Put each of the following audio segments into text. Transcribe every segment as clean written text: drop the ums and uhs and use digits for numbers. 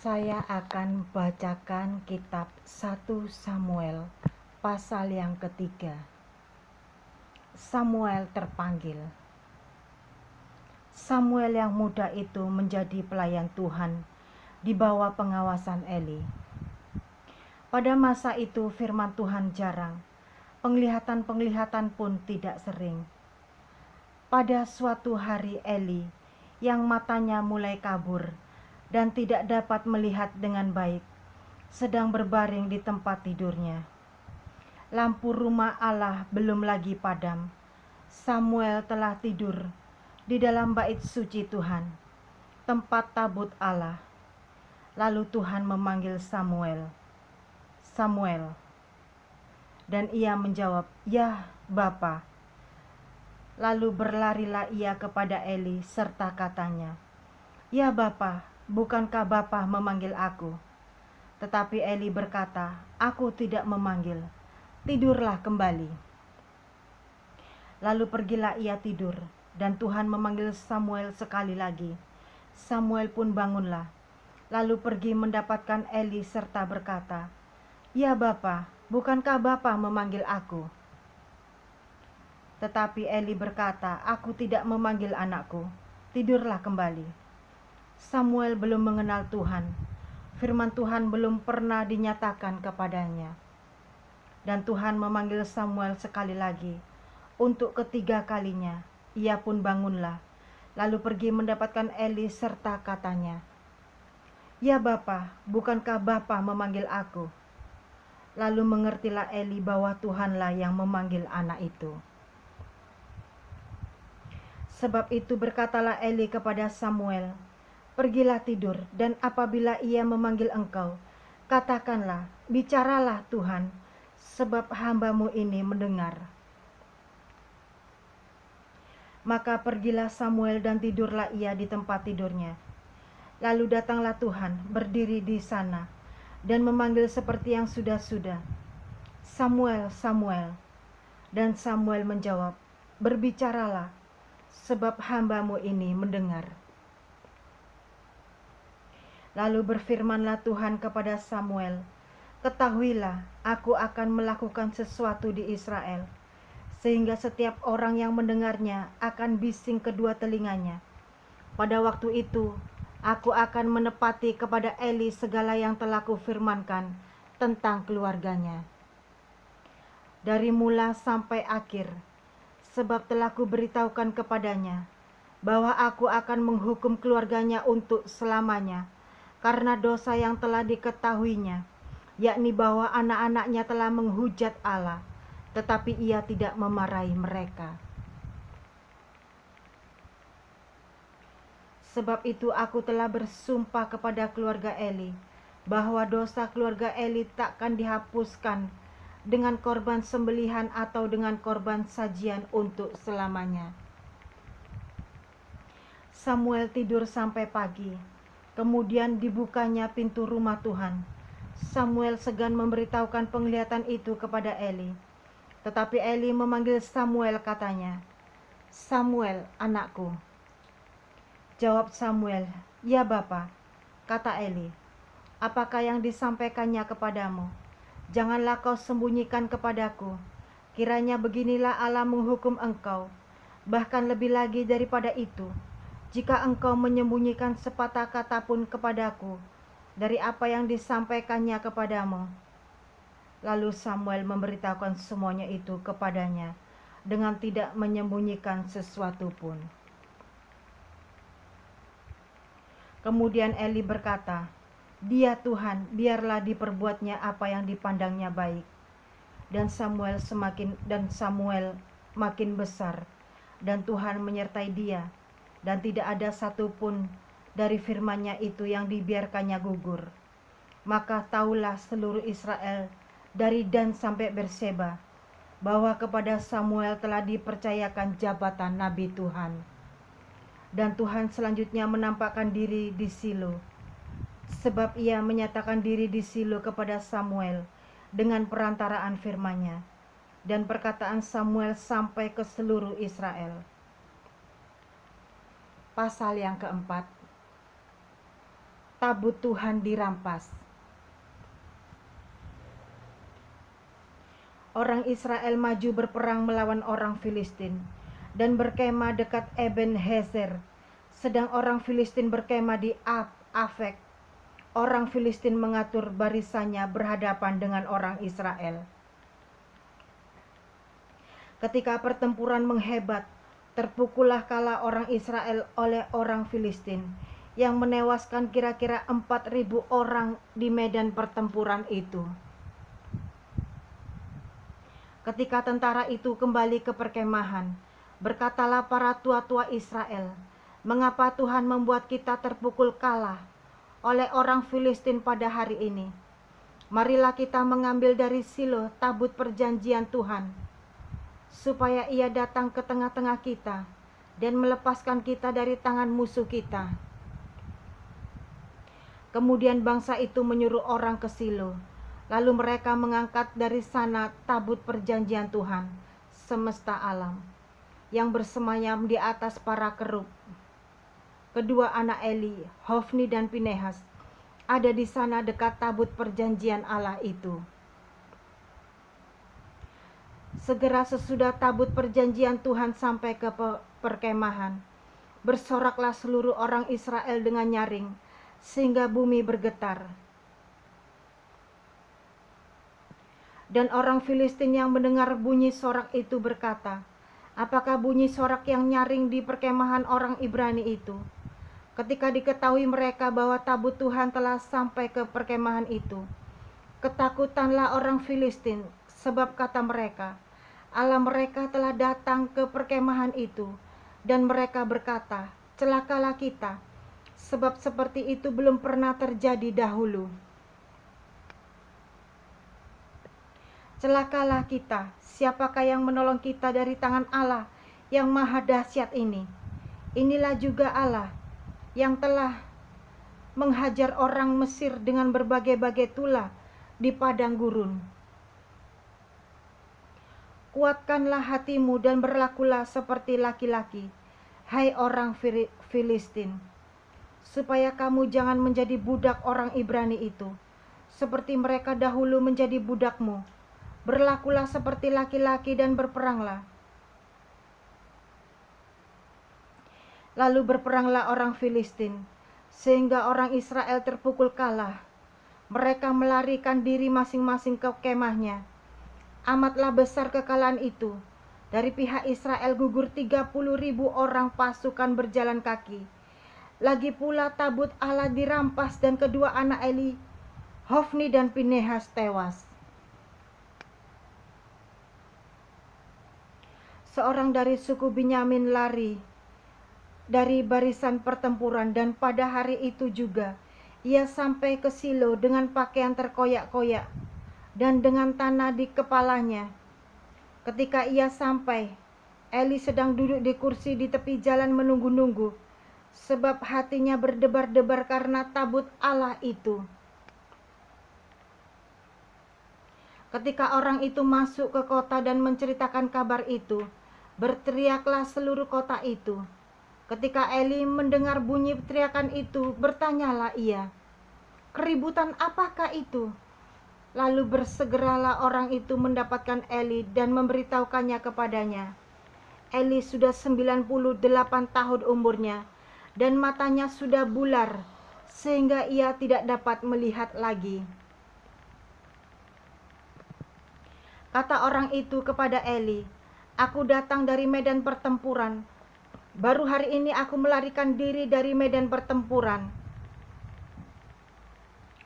Saya akan bacakan kitab 1 Samuel pasal yang ketiga. Samuel terpanggil. Samuel yang muda itu menjadi pelayan Tuhan di bawah pengawasan Eli. Pada masa itu firman Tuhan jarang, penglihatan-penglihatan pun tidak sering. Pada suatu hari Eli yang matanya mulai kabur dan tidak dapat melihat dengan baik, sedang berbaring di tempat tidurnya. Lampu rumah Allah belum lagi padam. Samuel telah tidur di dalam bait suci Tuhan, tempat tabut Allah. Lalu Tuhan memanggil Samuel, "Samuel." Dan ia menjawab, "Ya, Bapa." Lalu berlarilah ia kepada Eli serta katanya, "Ya Bapa, bukankah Bapa memanggil aku?" Tetapi Eli berkata, "Aku tidak memanggil, tidurlah kembali." Lalu pergilah ia tidur, dan Tuhan memanggil Samuel sekali lagi. Samuel pun bangunlah, lalu pergi mendapatkan Eli serta berkata, "Ya Bapa, bukankah Bapa memanggil aku?" Tetapi Eli berkata, "Aku tidak memanggil anakku, tidurlah kembali." Samuel belum mengenal Tuhan, firman Tuhan belum pernah dinyatakan kepadanya. Dan Tuhan memanggil Samuel sekali lagi, untuk ketiga kalinya. Ia pun bangunlah, lalu pergi mendapatkan Eli serta katanya, "Ya Bapa, bukankah Bapa memanggil aku?" Lalu mengertilah Eli bahwa Tuhanlah yang memanggil anak itu. Sebab itu berkatalah Eli kepada Samuel, "Pergilah tidur, dan apabila ia memanggil engkau, katakanlah, 'Bicaralah Tuhan, sebab hamba-Mu ini mendengar.'" Maka pergilah Samuel dan tidurlah ia di tempat tidurnya. Lalu datanglah Tuhan berdiri di sana dan memanggil seperti yang sudah-sudah, "Samuel, Samuel." Dan Samuel menjawab, "Berbicaralah, sebab hamba-Mu ini mendengar." Lalu berfirmanlah Tuhan kepada Samuel, "Ketahuilah, aku akan melakukan sesuatu di Israel, sehingga setiap orang yang mendengarnya akan bising kedua telinganya. Pada waktu itu, aku akan menepati kepada Eli segala yang telah kufirmankan tentang keluarganya, dari mula sampai akhir, sebab telah kuberitahukan kepadanya bahwa aku akan menghukum keluarganya untuk selamanya, karena dosa yang telah diketahuinya, yakni bahwa anak-anaknya telah menghujat Allah, tetapi ia tidak memarahi mereka. Sebab itu aku telah bersumpah kepada keluarga Eli, bahwa dosa keluarga Eli takkan dihapuskan dengan korban sembelihan atau dengan korban sajian untuk selamanya." Samuel tidur sampai pagi. Kemudian dibukanya pintu rumah Tuhan. Samuel segan memberitahukan penglihatan itu kepada Eli. Tetapi Eli memanggil Samuel, katanya, "Samuel, anakku." Jawab Samuel, "Ya Bapa." Kata Eli, "Apakah yang disampaikannya kepadamu? Janganlah kau sembunyikan kepadaku. Kiranya beginilah Allah menghukum engkau, bahkan lebih lagi daripada itu, jika engkau menyembunyikan sepatah kata pun kepadaku dari apa yang disampaikannya kepadamu." Lalu Samuel memberitahukan semuanya itu kepadanya dengan tidak menyembunyikan sesuatu pun. Kemudian Eli berkata, "Dia Tuhan, biarlah diperbuatnya apa yang dipandangnya baik." Dan Samuel makin besar, dan Tuhan menyertai dia, dan tidak ada satupun dari firman-Nya itu yang dibiarkannya gugur. Maka tahulah seluruh Israel dari Dan sampai Berseba bahwa kepada Samuel telah dipercayakan jabatan Nabi Tuhan. Dan Tuhan selanjutnya menampakkan diri di Silo, sebab ia menyatakan diri di Silo kepada Samuel dengan perantaraan firman-Nya, dan perkataan Samuel sampai ke seluruh Israel. Pasal yang keempat. tabut Tuhan dirampas. Orang Israel maju berperang melawan orang Filistin dan berkemah dekat Eben Hezer, sedang orang Filistin berkemah di Afek. Orang Filistin mengatur barisannya berhadapan dengan orang Israel. Ketika pertempuran menghebat, terpukullah kala orang Israel oleh orang Filistin, yang menewaskan kira-kira 4.000 orang di medan pertempuran itu. Ketika tentara itu kembali ke perkemahan, berkatalah para tua-tua Israel, "Mengapa Tuhan membuat kita terpukul kalah oleh orang Filistin pada hari ini? Marilah kita mengambil dari Silo tabut perjanjian Tuhan, supaya ia datang ke tengah-tengah kita dan melepaskan kita dari tangan musuh kita." Kemudian bangsa itu menyuruh orang ke Silo. Lalu mereka mengangkat dari sana tabut perjanjian Tuhan semesta alam, yang bersemayam di atas para kerub. Kedua anak Eli, Hofni dan Pinehas, ada di sana dekat tabut perjanjian Allah itu. Segera sesudah tabut perjanjian Tuhan sampai ke perkemahan, bersoraklah seluruh orang Israel dengan nyaring, sehingga bumi bergetar. Dan orang Filistin yang mendengar bunyi sorak itu berkata, "Apakah bunyi sorak yang nyaring di perkemahan orang Ibrani itu?" Ketika diketahui mereka bahwa tabut Tuhan telah sampai ke perkemahan itu, ketakutanlah orang Filistin, sebab kata mereka, Allah mereka telah datang ke perkemahan itu. Dan mereka berkata, "Celakalah kita, sebab seperti itu belum pernah terjadi dahulu. Celakalah kita, siapakah yang menolong kita dari tangan Allah yang maha dahsyat ini? Inilah juga Allah yang telah menghajar orang Mesir dengan berbagai-bagai tulah di padang gurun. Kuatkanlah hatimu dan berlakulah seperti laki-laki, hai orang Filistin, supaya kamu jangan menjadi budak orang Ibrani itu, seperti mereka dahulu menjadi budakmu. Berlakulah seperti laki-laki dan berperanglah." Lalu berperanglah orang Filistin, sehingga orang Israel terpukul kalah. Mereka melarikan diri masing-masing ke kemahnya. Amatlah besar kekalahan itu. Dari pihak Israel gugur 30.000 orang pasukan berjalan kaki. Lagi pula tabut Allah dirampas dan kedua anak Eli, Hofni dan Pinehas tewas. Seorang dari suku Binyamin lari dari barisan pertempuran, dan pada hari itu juga ia sampai ke Silo dengan pakaian terkoyak-koyak dan dengan tanah di kepalanya. Ketika ia sampai, Eli sedang duduk di kursi di tepi jalan menunggu-nunggu, sebab hatinya berdebar-debar karena tabut Allah itu. Ketika orang itu masuk ke kota dan menceritakan kabar itu, berteriaklah seluruh kota itu. Ketika Eli mendengar bunyi teriakan itu, bertanyalah ia, "Keributan apakah itu?" Lalu bersegeralah orang itu mendapatkan Eli dan memberitahukannya kepadanya. Eli sudah 98 tahun umurnya, dan matanya sudah bular, sehingga ia tidak dapat melihat lagi. Kata orang itu kepada Eli, "Aku datang dari medan pertempuran. Baru hari ini aku melarikan diri dari medan pertempuran."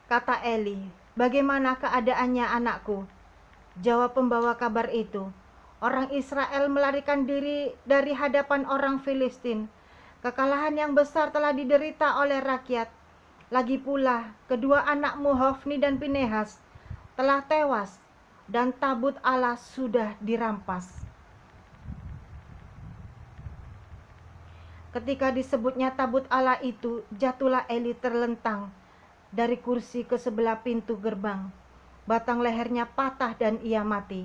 Kata Eli, "Bagaimana keadaannya, anakku?" Jawab pembawa kabar itu, "Orang Israel melarikan diri dari hadapan orang Filistin. Kekalahan yang besar telah diderita oleh rakyat. Lagi pula, kedua anakmu Hofni dan Pinehas telah tewas, dan tabut Allah sudah dirampas." Ketika disebutnya tabut Allah itu, jatuhlah Eli terlentang dari kursi ke sebelah pintu gerbang. Batang lehernya patah dan ia mati,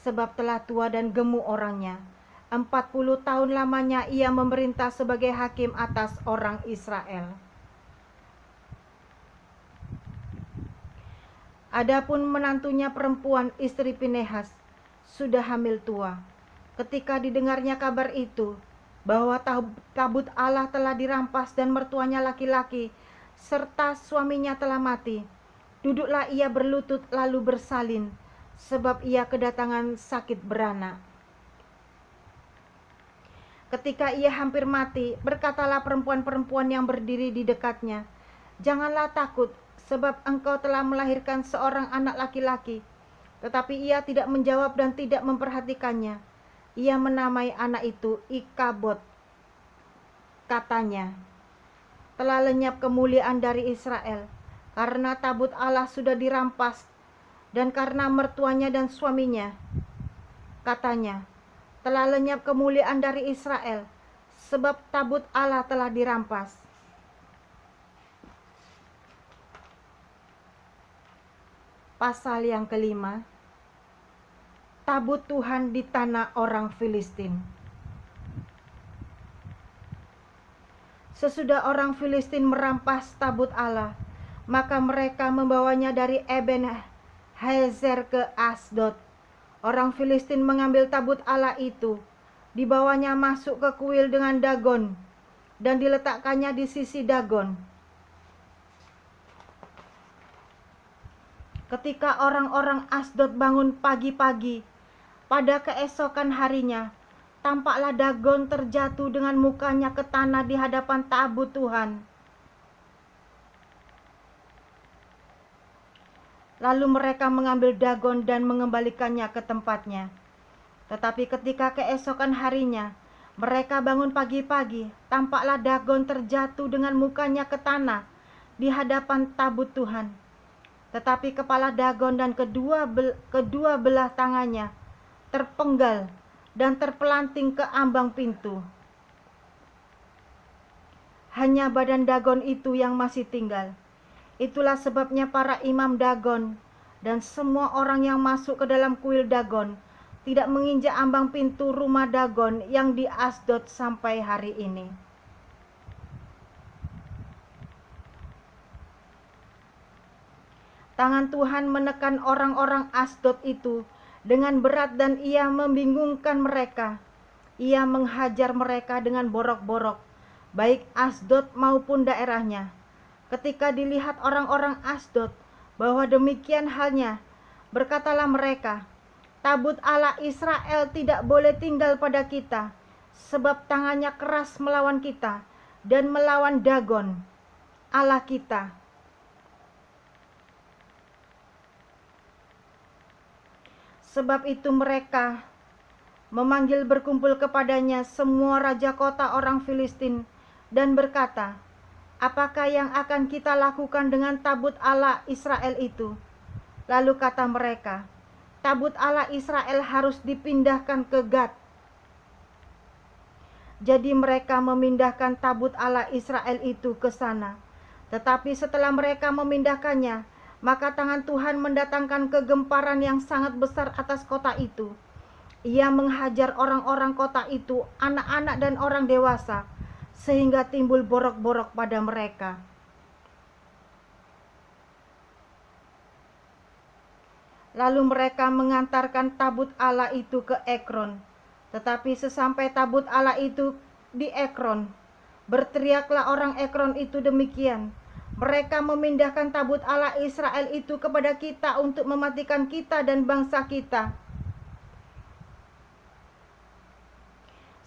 sebab telah tua dan gemuk orangnya. 40 tahun lamanya ia memerintah sebagai hakim atas orang Israel. Adapun menantunya perempuan istri Pinehas sudah hamil tua. Ketika didengarnya kabar itu, bahwa tabut Allah telah dirampas dan mertuanya laki-laki serta suaminya telah mati, duduklah ia berlutut lalu bersalin, sebab ia kedatangan sakit beranak. Ketika ia hampir mati, berkatalah perempuan-perempuan yang berdiri di dekatnya, "Janganlah takut, sebab engkau telah melahirkan seorang anak laki-laki." Tetapi ia tidak menjawab dan tidak memperhatikannya. Ia menamai anak itu Ikabod. Katanya, "Telah lenyap kemuliaan dari Israel, karena tabut Allah sudah dirampas, dan karena mertuanya dan suaminya." Katanya, "Telah lenyap kemuliaan dari Israel, sebab tabut Allah telah dirampas." Pasal yang kelima, tabut Tuhan di tanah orang Filistin. Sesudah orang Filistin merampas tabut Allah, maka mereka membawanya dari Eben Hazer ke Asdod. Orang Filistin mengambil tabut Allah itu, dibawanya masuk ke kuil dengan Dagon, dan diletakkannya di sisi Dagon. Ketika orang-orang Asdod bangun pagi-pagi, pada keesokan harinya, tampaklah Dagon terjatuh dengan mukanya ke tanah di hadapan tabut Tuhan. Lalu mereka mengambil Dagon dan mengembalikannya ke tempatnya. Tetapi ketika keesokan harinya, mereka bangun pagi-pagi, tampaklah Dagon terjatuh dengan mukanya ke tanah di hadapan tabut Tuhan. Tetapi kepala Dagon dan kedua belah tangannya terpenggal dan terpelanting ke ambang pintu. Hanya badan Dagon itu yang masih tinggal. Itulah sebabnya para imam Dagon dan semua orang yang masuk ke dalam kuil Dagon tidak menginjak ambang pintu rumah Dagon yang di Asdod sampai hari ini. Tangan Tuhan menekan orang-orang Asdod itu dengan berat dan ia membingungkan mereka. Ia menghajar mereka dengan borok-borok, baik Asdod maupun daerahnya. Ketika dilihat orang-orang Asdod bahwa demikian halnya, berkatalah mereka, "Tabut Allah Israel tidak boleh tinggal pada kita, sebab tangannya keras melawan kita dan melawan Dagon, Allah kita." Sebab itu mereka memanggil berkumpul kepadanya semua raja kota orang Filistin dan berkata, "Apakah yang akan kita lakukan dengan tabut Allah Israel itu?" Lalu kata mereka, "Tabut Allah Israel harus dipindahkan ke Gad." Jadi mereka memindahkan tabut Allah Israel itu ke sana. Tetapi setelah mereka memindahkannya, maka tangan Tuhan mendatangkan kegemparan yang sangat besar atas kota itu. Ia menghajar orang-orang kota itu, anak-anak dan orang dewasa, sehingga timbul borok-borok pada mereka. Lalu mereka mengantarkan tabut Allah itu ke Ekron. Tetapi sesampai tabut Allah itu di Ekron, berteriaklah orang Ekron itu demikian, "Mereka memindahkan tabut Allah Israel itu kepada kita untuk mematikan kita dan bangsa kita."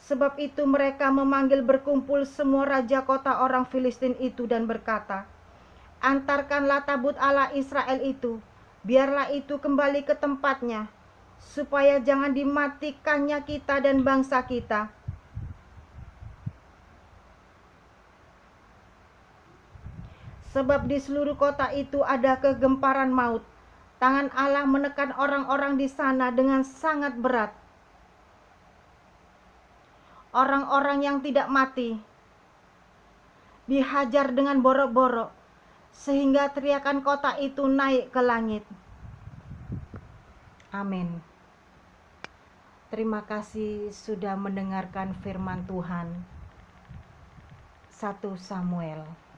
Sebab itu mereka memanggil berkumpul semua raja kota orang Filistin itu dan berkata, "Antarkanlah tabut Allah Israel itu, biarlah itu kembali ke tempatnya, supaya jangan dimatikannya kita dan bangsa kita." Sebab di seluruh kota itu ada kegemparan maut. Tangan Allah menekan orang-orang di sana dengan sangat berat. Orang-orang yang tidak mati dihajar dengan borok-borok, sehingga teriakan kota itu naik ke langit. Amin. Terima kasih sudah mendengarkan firman Tuhan. 1 Samuel